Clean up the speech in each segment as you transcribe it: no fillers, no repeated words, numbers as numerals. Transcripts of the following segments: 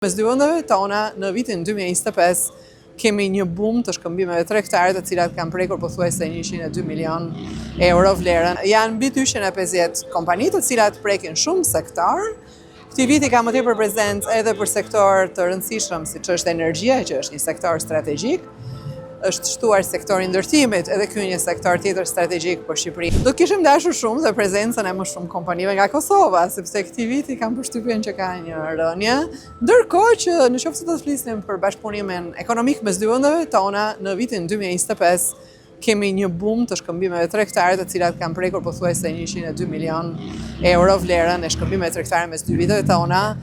Mes dy vendeve tona në vitin 2025 kemi një boom të shkëmbimeve tregtare të cilat kanë prekur pothuajse 102 milion euro vlerën. Janë mbi 250 kompani të cilat prekin shumë sektor. Këti viti ka më tepër prezencë edhe për sektor të rëndësishëm siç është energjia, që është një sektor strategjik. Është shtuar sektori ndërtimit, edhe ky një sektor tjetër strategjik për Shqipërinë. Do kishim dashur shumë dhe prezencën e më shumë kompanive nga Kosova, sepse këtij viti kam përshtypjen që ka një rënje, ndërkohë që nëse do të flisnim për bashkëpunimin ekonomik mes dy vendeve tona në vitin 2025 kemi një boom të shkëmbimeve tregtare të cilat kanë prekur pothuajse 102 milion euro vlerën e shkëmbimeve tregtare mes dy vendeve tona.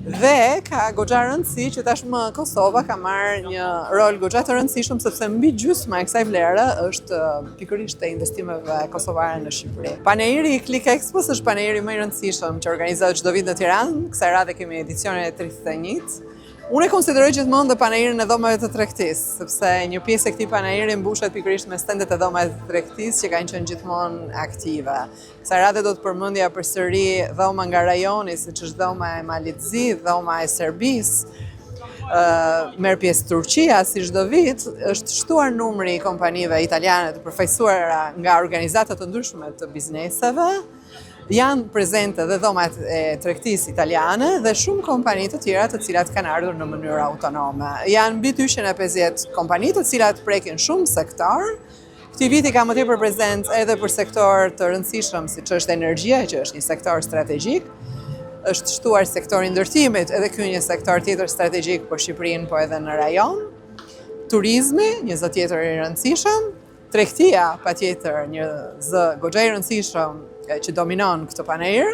Dhe ka goxha rëndësi që tashmë Kosova ka marrë një rol goxha të rëndësishëm sepse mbi gjysma e kësaj vlere është pikërisht e investimeve kosovare në Shqipëri. Paneiri i Click Expo është paneiri më i rëndësishëm që organizohet çdo vit në Tiranë. Kësaj radhe kemi edicionin e 31. Unë e konsideroj gjithmonë dhe paneirin e dhomave të tregtisë, sepse një pjesë e këtij paneiri mbushet pikërisht me stendet e dhomave të tregtisë që kanë qenë gjithmonë aktive. Kësaj radhe do të përmendja përsëri dhoma nga rajoni, siç është dhoma e Malitzi, dhoma e Serbisë, merr pjesë Turqia si çdo vit, është shtuar numri i kompanive italiane të përfaqësuara nga organizata të ndryshme të bizneseve. Janë prezente dhe dhomat e tregtisë italiane dhe shumë kompani të tjera të cilat kanë ardhur në mënyrë autonome. Janë mbi 250 kompani të cilat prekin shumë sektor. Këti viti ka më tepër prezencë edhe për sektor të rëndësishëm siç është energjia, që është një sektor strategjik. Është shtuar sektori ndërtimit, edhe ky një sektor tjetër strategjik për Shqipërinë, po edhe në rajon. Turizmi, një zë tjetër i rëndësishëm. Tregtia, patjetër, një zë goxha i rëndësishëm që dominon këtë paneir.